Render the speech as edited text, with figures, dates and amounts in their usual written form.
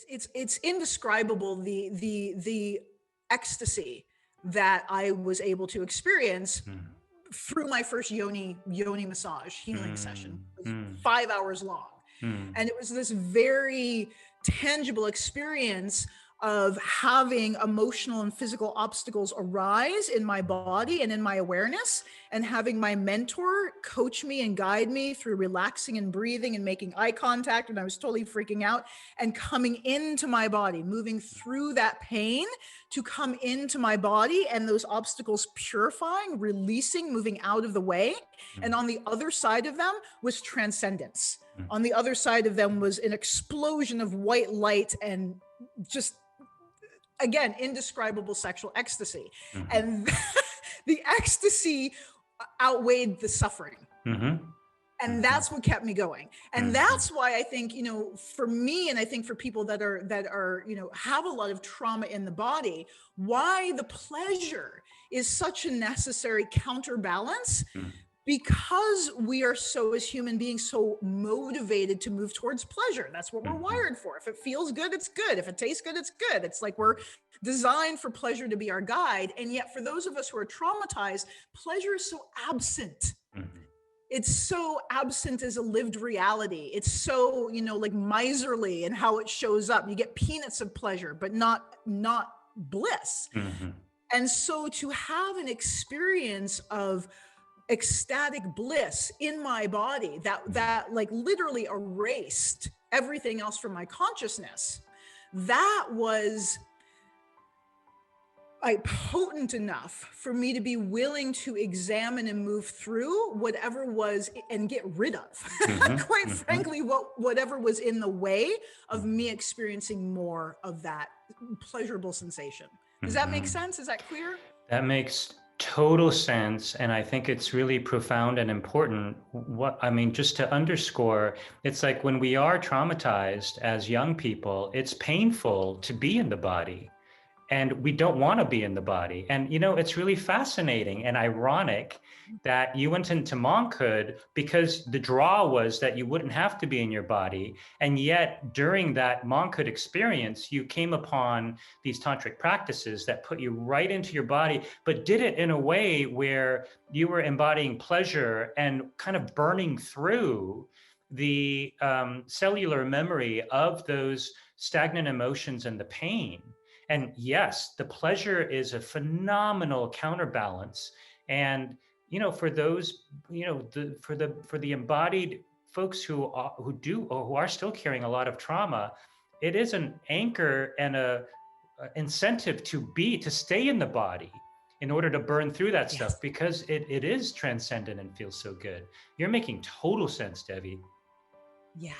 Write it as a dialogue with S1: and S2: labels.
S1: It's indescribable, the ecstasy that I was able to experience through my first yoni massage healing session. It was 5 hours long. And it was this very tangible experience of having emotional and physical obstacles arise in my body and in my awareness, and having my mentor coach me and guide me through relaxing and breathing and making eye contact when I was totally freaking out, and coming into my body, moving through that pain to come into my body, and those obstacles purifying, releasing, moving out of the way. And on the other side of them was transcendence. On the other side of them was an explosion of white light and just, again, indescribable sexual ecstasy. And the ecstasy outweighed the suffering. And that's what kept me going. And that's why I think, for me, and I think for people that are, have a lot of trauma in the body, why the pleasure is such a necessary counterbalance, because we are so, as human beings, so motivated to move towards pleasure. That's what we're wired for. If it feels good, it's good. If it tastes good, it's good. It's like we're designed for pleasure to be our guide. And yet for those of us who are traumatized, pleasure is so absent. It's so absent as a lived reality. It's so, like miserly in how it shows up. You get peanuts of pleasure, but not bliss. And so to have an experience of ecstatic bliss in my body that like literally erased everything else from my consciousness, that was potent enough for me to be willing to examine and move through whatever was and get rid of, quite frankly, whatever was in the way of me experiencing more of that pleasurable sensation. Does that make sense? Is that clear?
S2: That makes total sense. And I think it's really profound and important. Just to underscore, it's like when we are traumatized as young people, it's painful to be in the body. And we don't want to be in the body. And, it's really fascinating and ironic that you went into monkhood because the draw was that you wouldn't have to be in your body. And yet during that monkhood experience, you came upon these tantric practices that put you right into your body, but did it in a way where you were embodying pleasure and kind of burning through the cellular memory of those stagnant emotions and the pain. And yes, the pleasure is a phenomenal counterbalance. And, for those, for the embodied folks who are still carrying a lot of trauma, it is an anchor and a incentive to stay in the body in order to burn through that stuff, because it is transcendent and feels so good. You're making total sense, Devi.
S1: Yeah.